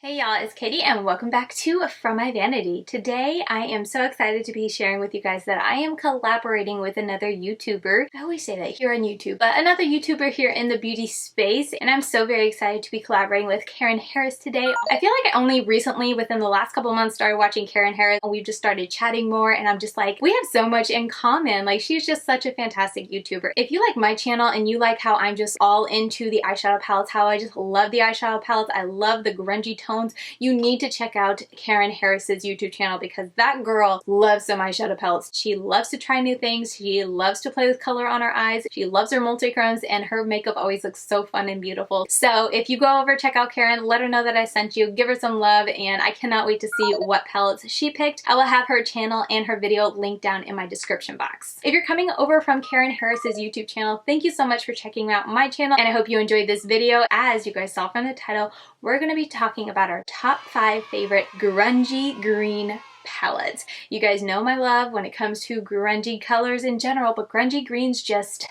Hey y'all, it's Katie and welcome back to From My Vanity. Today I am so excited to be sharing with you guys that I am collaborating with another YouTuber. I always say that here on YouTube, but another YouTuber here in the beauty space, and I'm so very excited to be collaborating with Karren Harris today. I feel like I only recently, within the last couple months, started watching Karren Harris and we've just started chatting more, and I'm just like, we have so much in common. Like, she's just such a fantastic YouTuber. If you like my channel and you like how I'm just all into the eyeshadow palettes, how I just love the eyeshadow palettes, I love the grungy tones, you need to check out Karren Harris's YouTube channel because that girl loves some eyeshadow palettes. She loves to try new things. She loves to play with color on her eyes. She loves her multi-chromes, and her makeup always looks so fun and beautiful. So if you go over, check out Karren, let her know that I sent you, give her some love, and I cannot wait to see what palettes she picked. I will have her channel and her video linked down in my description box. If you're coming over from Karren Harris's YouTube channel, thank you so much for checking out my channel, and I hope you enjoyed this video. As you guys saw from the title, we're going to be talking about our top 5 favorite grungy green palettes. You guys know my love when it comes to grungy colors in general, but grungy greens just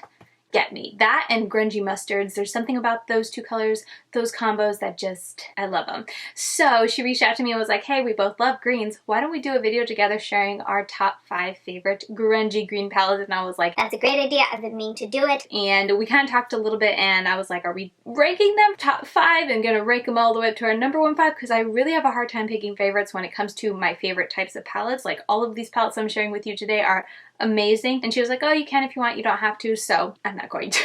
get me. That and grungy mustards, there's something about those two colors, those combos that just, I love them. So she reached out to me and was like, hey, we both love greens. Why don't we do a video together sharing our top 5 favorite grungy green palettes? And I was like, that's a great idea. I've been meaning to do it. And we kind of talked a little bit, and I was like, are we ranking them top 5 and gonna rank them all the way up to our number 1 5? Because I really have a hard time picking favorites when it comes to my favorite types of palettes. Like, all of these palettes I'm sharing with you today are amazing. And she was like, oh, you can if you want, you don't have to. So I'm not going to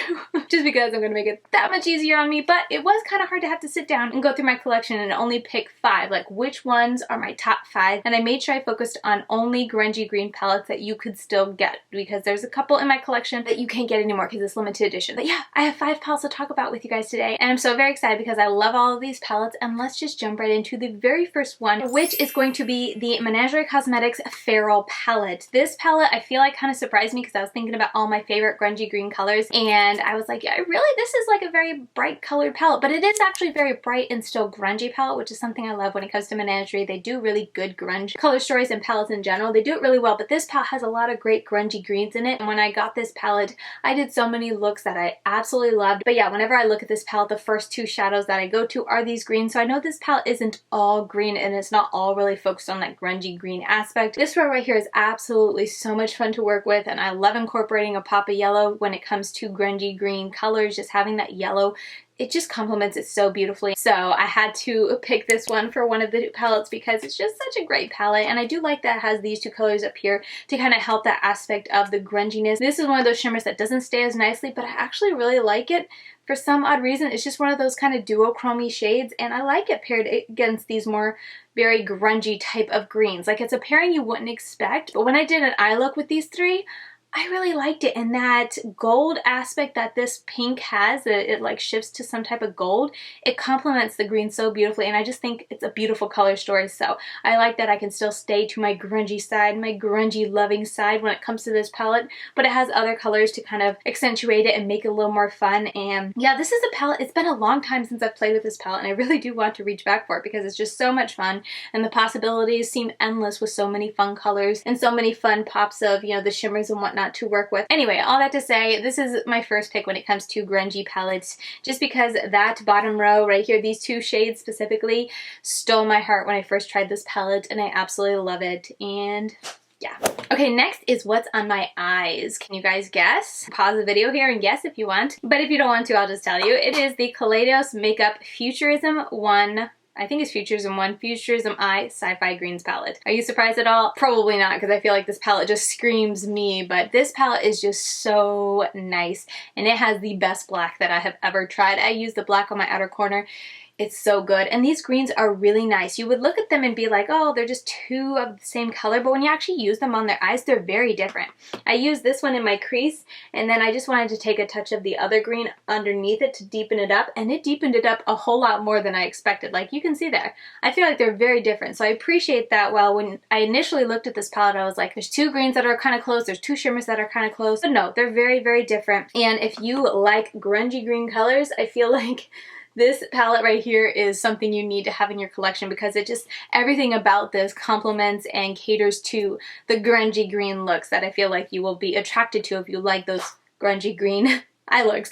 just because I'm going to make it that much easier on me. But it was kind of hard to have to sit down and go through my collection and only pick 5, like which ones are my top 5. And I made sure I focused on only grungy green palettes that you could still get, because there's a couple in my collection that you can't get anymore because it's limited edition. But yeah, I have 5 palettes to talk about with you guys today, and I'm so very excited because I love all of these palettes. And let's just jump right into the very first one, which is going to be the Menagerie Cosmetics Feral palette. This palette, I feel like, kind of surprised me because I was thinking about all my favorite grungy green colors, and I was like, yeah, really, this is like a very bright colored palette, but it is actually very bright and still grungy palette, which is something I love when it comes to Menagerie. They do really good grunge color stories and palettes in general. They do it really well, but this palette has a lot of great grungy greens in it. And when I got this palette, I did so many looks that I absolutely loved. But yeah, whenever I look at this palette, the first 2 shadows that I go to are these greens. So I know this palette isn't all green, and it's not all really focused on that grungy green aspect. This row right here is absolutely so much fun to work with, and I love incorporating a pop of yellow when it comes to grungy green colors. Just having that yellow, it just complements it so beautifully. So I had to pick this one for one of the palettes because it's just such a great palette, and I do like that it has these 2 colors up here to kind of help that aspect of the grunginess. This is one of those shimmers that doesn't stay as nicely, but I actually really like it. For some odd reason, it's just one of those kind of duochrome-y shades, and I like it paired against these more very grungy type of greens. Like, it's a pairing you wouldn't expect, but when I did an eye look with these 3, I really liked it, and that gold aspect that this pink has, it like shifts to some type of gold, it complements the green so beautifully, and I just think it's a beautiful color story. So I like that I can still stay to my grungy side, my grungy loving side when it comes to this palette, but it has other colors to kind of accentuate it and make it a little more fun. And yeah, this is a palette, it's been a long time since I've played with this palette, and I really do want to reach back for it because it's just so much fun, and the possibilities seem endless with so many fun colors and so many fun pops of, you know, the shimmers and whatnot to work with. Anyway, all that to say, this is my first pick when it comes to grungy palettes, just because that bottom row right here, these 2 shades specifically, stole my heart when I first tried this palette, and I absolutely love it. And yeah. Okay, next is what's on my eyes. Can you guys guess? Pause the video here and guess if you want, but if you don't want to, I'll just tell you. It is the Kaleidos Makeup Futurism 1, I think it's Futurism 1, Futurism Eye Sci-Fi Greens palette. Are you surprised at all? Probably not, because I feel like this palette just screams me, but this palette is just so nice, and it has the best black that I have ever tried. I use the black on my outer corner. It's so good, and these greens are really nice. You would look at them and be like, oh, they're just 2 of the same color, but when you actually use them on their eyes, they're very different. I used this one in my crease, and then I just wanted to take a touch of the other green underneath it to deepen it up, and it deepened it up a whole lot more than I expected. Like, you can see there. I feel like they're very different, so I appreciate that. Well, when I initially looked at this palette, I was like, there's 2 greens that are kind of close, there's 2 shimmers that are kind of close, but no, they're very, very different. And if you like grungy green colors, I feel like this palette right here is something you need to have in your collection, because it just, everything about this complements and caters to the grungy green looks that I feel like you will be attracted to if you like those grungy green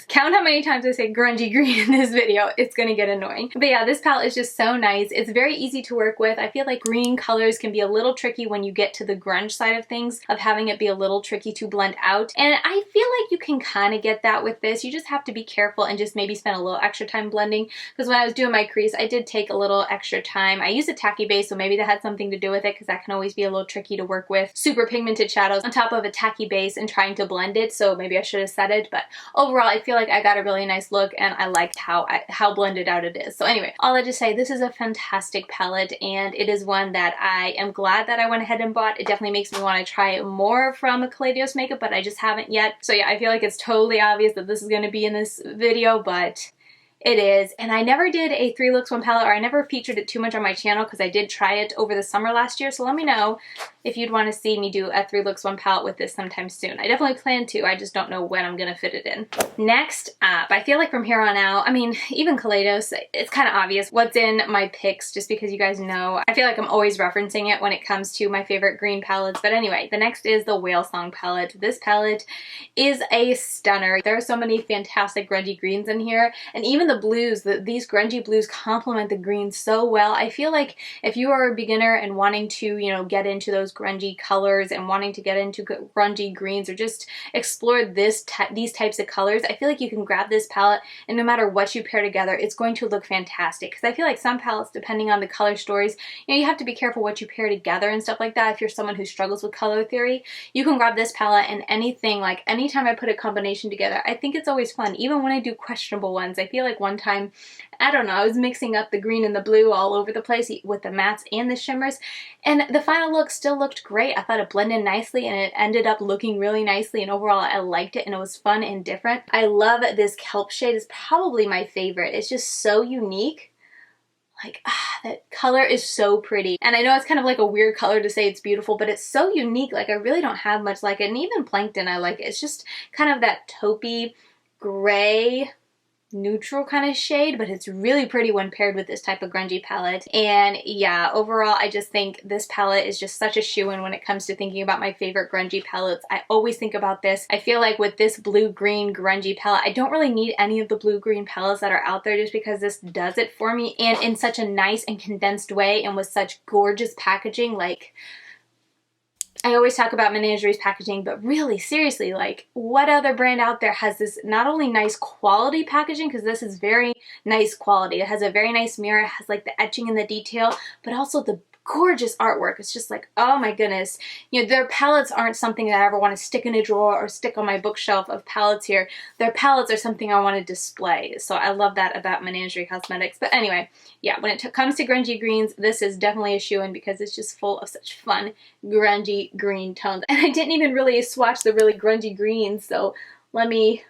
Count how many times I say grungy green in this video. It's gonna get annoying. But yeah, this palette is just so nice. It's very easy to work with. I feel like green colors can be a little tricky when you get to the grunge side of things, of having it be a little tricky to blend out. And I feel like you can kind of get that with this. You just have to be careful and just maybe spend a little extra time blending. Because when I was doing my crease, I did take a little extra time. I used a tacky base, so maybe that had something to do with it, because that can always be a little tricky to work with super pigmented shadows on top of a tacky base and trying to blend it. So maybe I should have set it. But overall, I feel like I got a really nice look, and I liked how blended out it is. So anyway, all I just say, this is a fantastic palette, and it is one that I am glad that I went ahead and bought. It definitely makes me want to try more from a Kaleidos makeup, but I just haven't yet. So yeah, I feel like it's totally obvious that this is going to be in this video, but it is. And I never did a 3 looks 1 palette, or I never featured it too much on my channel because I did try it over the summer last year. So let me know if you'd want to see me do a 3 looks 1 palette with this sometime soon. I definitely plan to. I just don't know when I'm going to fit it in. Next up, I feel like from here on out, I mean, even Kaleidos, it's kind of obvious what's in my picks just because you guys know. I feel like I'm always referencing it when it comes to my favorite green palettes. But anyway, the next is the Whalesong palette. This palette is a stunner. There are so many fantastic grungy greens in here, and even the blues, these grungy blues complement the greens so well. I feel like if you are a beginner and wanting to, you know, get into those grungy colors and wanting to get into grungy greens, or just explore these types of colors, I feel like you can grab this palette, and no matter what you pair together, it's going to look fantastic. Because I feel like some palettes, depending on the color stories, you know, you have to be careful what you pair together and stuff like that. If you're someone who struggles with color theory, you can grab this palette, and anything, like anytime I put a combination together, I think it's always fun. Even when I do questionable ones, I feel like one time, I don't know, I was mixing up the green and the blue all over the place with the mattes and the shimmers, and the final look still looked great. I thought it blended nicely, and it ended up looking really nicely, and overall I liked it, and it was fun and different. I love this kelp shade. It's probably my favorite. It's just so unique. Like, that color is so pretty. And I know it's kind of like a weird color to say it's beautiful, but it's so unique. Like, I really don't have much like it, and even Plankton, I like it. It's just kind of that taupey, gray, neutral kind of shade, but it's really pretty when paired with this type of grungy palette. And yeah, overall, I just think this palette is just such a shoo-in when it comes to thinking about my favorite grungy palettes. I always think about this. I feel like with this blue-green grungy palette, I don't really need any of the blue-green palettes that are out there, just because this does it for me, and in such a nice and condensed way, and with such gorgeous packaging. Like, I always talk about Menagerie's packaging, but really, seriously, like, what other brand out there has this not only nice quality packaging, because this is very nice quality. It has a very nice mirror, it has like the etching and the detail, but also the gorgeous artwork. It's just like, oh my goodness. You know, their palettes aren't something that I ever want to stick in a drawer or stick on my bookshelf of palettes here. Their palettes are something I want to display. So I love that about Menagerie Cosmetics. But anyway, yeah, when it comes to grungy greens, this is definitely a shoo-in, because it's just full of such fun grungy green tones. And I didn't even really swatch the really grungy greens, so let me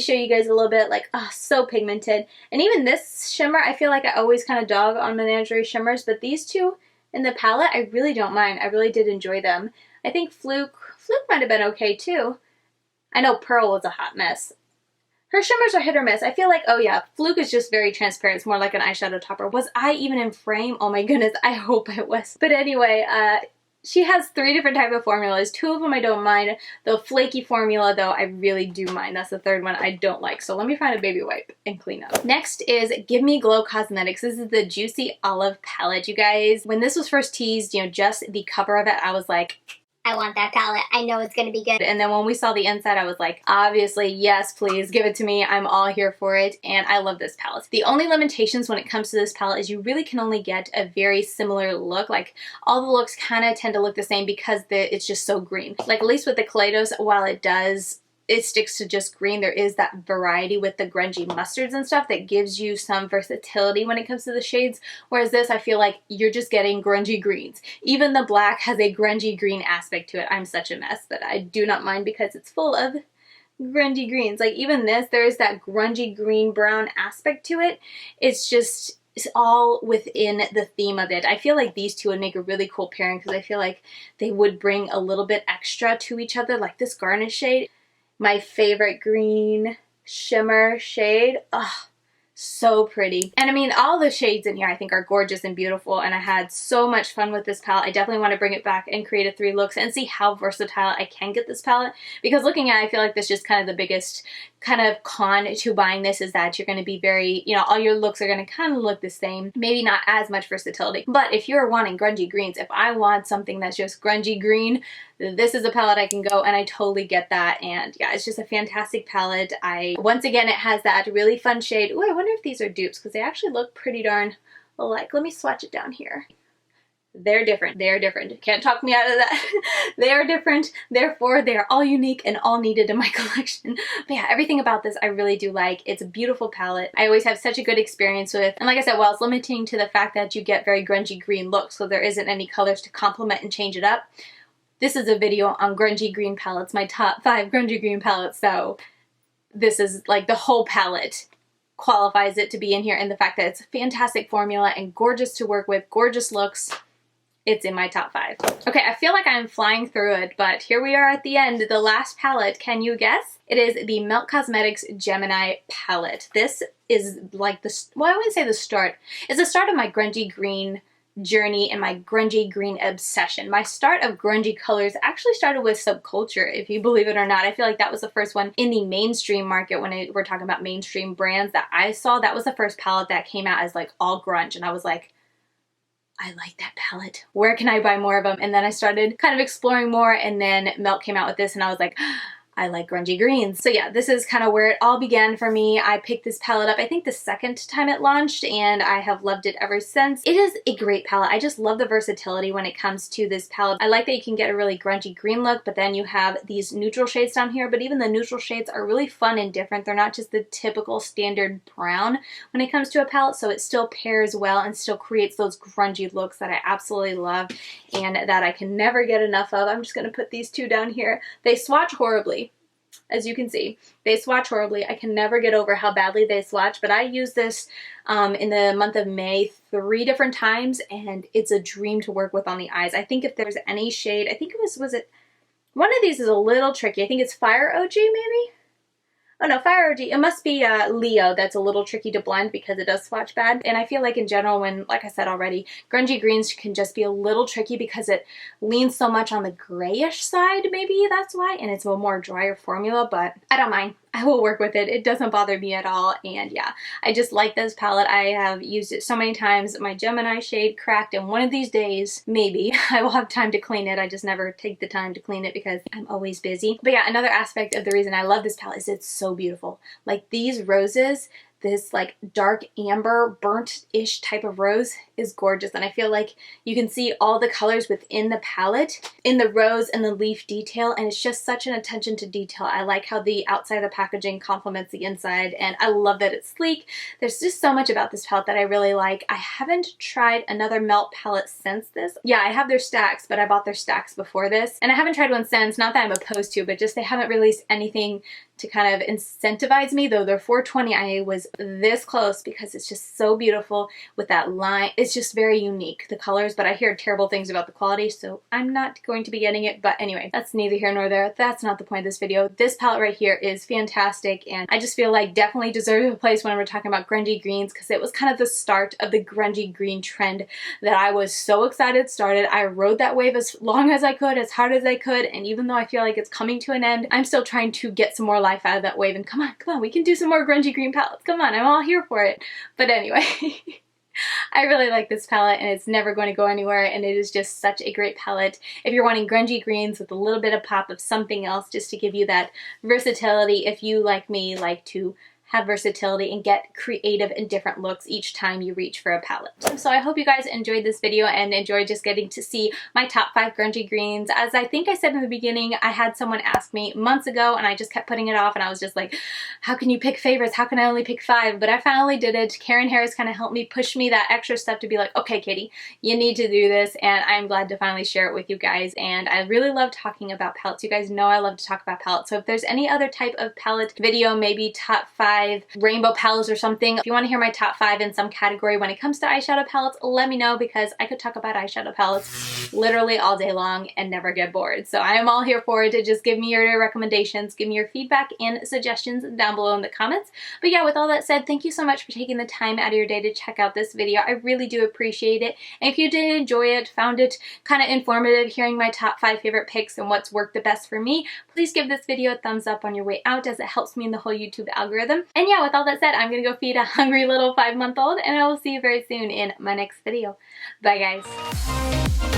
show you guys a little bit. Like, oh, so pigmented. And even this shimmer, I feel like I always kind of dog on Menagerie shimmers, but these two in the palette, I really don't mind. I really did enjoy them. I think Fluke might have been okay too. I know Pearl was a hot mess. Her shimmers are hit or miss. I feel like, oh yeah, Fluke is just very transparent. It's more like an eyeshadow topper. Was I even in frame? Oh my goodness, I hope I was. But anyway, she has 3 different type of formulas. 2 of them I don't mind. The flaky formula, though, I really do mind. That's the 3rd one I don't like. So let me find a baby wipe and clean up. Next is Give Me Glow Cosmetics. This is the Juicy Olive palette, you guys. When this was first teased, you know, just the cover of it, I was like, I want that palette. I know it's going to be good. And then when we saw the inside, I was like, obviously, yes, please give it to me. I'm all here for it. And I love this palette. The only limitations when it comes to this palette is you really can only get a very similar look. Like, all the looks kind of tend to look the same because it's just so green. Like, at least with the Kaleidos, while it sticks to just green, there is that variety with the grungy mustards and stuff that gives you some versatility when it comes to the shades. Whereas this, I feel like you're just getting grungy greens. Even the black has a grungy green aspect to it. I'm such a mess, but I do not mind because it's full of grungy greens. Like, even this, there is that grungy green brown aspect to it. It's just, it's all within the theme of it. I feel like these two would make a really cool pairing, because I feel like they would bring a little bit extra to each other. Like this garnish shade, my favorite green shimmer shade. Oh, so pretty. And I mean, all the shades in here I think are gorgeous and beautiful, and I had so much fun with this palette. I definitely want to bring it back and create a 3 looks and see how versatile I can get this palette, because looking at it, I feel like this is just kind of the biggest kind of con to buying this is that you're going to be very, you know, all your looks are going to kind of look the same. Maybe not as much versatility. But if you're wanting grungy greens, if I want something that's just grungy green, this is a palette I can go, and I totally get that. And yeah, it's just a fantastic palette. Once again, it has that really fun shade. Ooh, I wonder if these are dupes because they actually look pretty darn alike. Let me swatch it down here. They're different. They're different. Can't talk me out of that. They are different. Therefore, they are all unique and all needed in my collection. But yeah, everything about this I really do like. It's a beautiful palette. I always have such a good experience with. And like I said, while it's limiting to the fact that you get very grungy green looks, so there isn't any colors to complement and change it up, this is a video on grungy green palettes, my top 5 grungy green palettes. So this is like the whole palette qualifies it to be in here, and the fact that it's a fantastic formula and gorgeous to work with, gorgeous looks. It's in my top 5. Okay, I feel like I'm flying through it, but here we are at the end. The last palette, can you guess? It is the Melt Cosmetics Gemini palette. This is like the, well, I wouldn't say the start. It's the start of my grungy green journey and my grungy green obsession. My start of grungy colors actually started with Subculture, if you believe it or not. I feel like that was the first one in the mainstream market when we're talking about mainstream brands that I saw. That was the first palette that came out as like all grunge, and I was like, I like that palette. Where can I buy more of them? And then I started kind of exploring more, and then Melt came out with this, and I was like, I like grungy greens. So yeah, this is kind of where it all began for me. I picked this palette up, I think the second time it launched, and I have loved it ever since. It is a great palette. I just love the versatility when it comes to this palette. I like that you can get a really grungy green look, but then you have these neutral shades down here, but even the neutral shades are really fun and different. They're not just the typical standard brown when it comes to a palette, so it still pairs well and still creates those grungy looks that I absolutely love and that I can never get enough of. I'm just gonna put these two down here. They swatch horribly. As you can see, they swatch horribly. I can never get over how badly they swatch, but I used this in the month of May 3 different times, and it's a dream to work with on the eyes. I think if there's any shade, I think it was it, one of these is a little tricky. I think it's Fire OG maybe? Oh no, Fire OG. It must be Leo that's a little tricky to blend because it does swatch bad. And I feel like in general when, like I said already, grungy greens can just be a little tricky because it leans so much on the grayish side, maybe that's why. And it's a more drier formula, but I don't mind. I will work with it. It doesn't bother me at all. And yeah, I just like this palette. I have used it so many times. My Gemini shade cracked, and one of these days, maybe, I will have time to clean it. I just never take the time to clean it because I'm always busy. But yeah, another aspect of the reason I love this palette is it's so beautiful. Like these roses, this like dark amber burnt-ish type of rose is gorgeous, and I feel like you can see all the colors within the palette in the rose and the leaf detail, and it's just such an attention to detail. I like how the outside of the packaging complements the inside, and I love that it's sleek. There's just so much about this palette that I really like. I haven't tried another Melt palette since this. Yeah, I have their stacks, but I bought their stacks before this, and I haven't tried one since. Not that I'm opposed to, but just they haven't released anything to kind of incentivize me, though they're $4.20. I was this close because it's just so beautiful with that line. It's just very unique, the colors, but I hear terrible things about the quality, so I'm not going to be getting it. But anyway, that's neither here nor there. That's not the point of this video. This palette right here is fantastic, and I just feel like definitely deserves a place when we're talking about grungy greens because it was kind of the start of the grungy green trend that I was so excited started. I rode that wave as long as I could, as hard as I could, and even though I feel like it's coming to an end, I'm still trying to get some more life out of that wave, and come on, we can do some more grungy green palettes. Come on, I'm all here for it. But anyway, I really like this palette, and it's never going to go anywhere, and it is just such a great palette. If you're wanting grungy greens with a little bit of pop of something else just to give you that versatility, if you, like me, like to have versatility and get creative and different looks each time you reach for a palette. So I hope you guys enjoyed this video and enjoyed just getting to see my top 5 grungy greens. As I think I said in the beginning, I had someone ask me months ago and I just kept putting it off, and I was just like, how can you pick favorites? How can I only pick 5? But I finally did it. Karren Harris kind of helped me push me that extra step to be like, okay, Katie, you need to do this, and I'm glad to finally share it with you guys. And I really love talking about palettes. You guys know I love to talk about palettes. So if there's any other type of palette video, maybe top 5 5 rainbow palettes or something. If you want to hear my top 5 in some category when it comes to eyeshadow palettes, let me know, because I could talk about eyeshadow palettes literally all day long and never get bored. So I am all here for it. To just give me your recommendations, give me your feedback and suggestions down below in the comments. But yeah, with all that said, thank you so much for taking the time out of your day to check out this video. I really do appreciate it. And if you did enjoy it, found it kind of informative, hearing my top 5 favorite picks and what's worked the best for me, please give this video a thumbs up on your way out, as it helps me in the whole YouTube algorithm. And yeah, with all that said, I'm gonna go feed a hungry little 5-month-old, and I will see you very soon in my next video. Bye guys.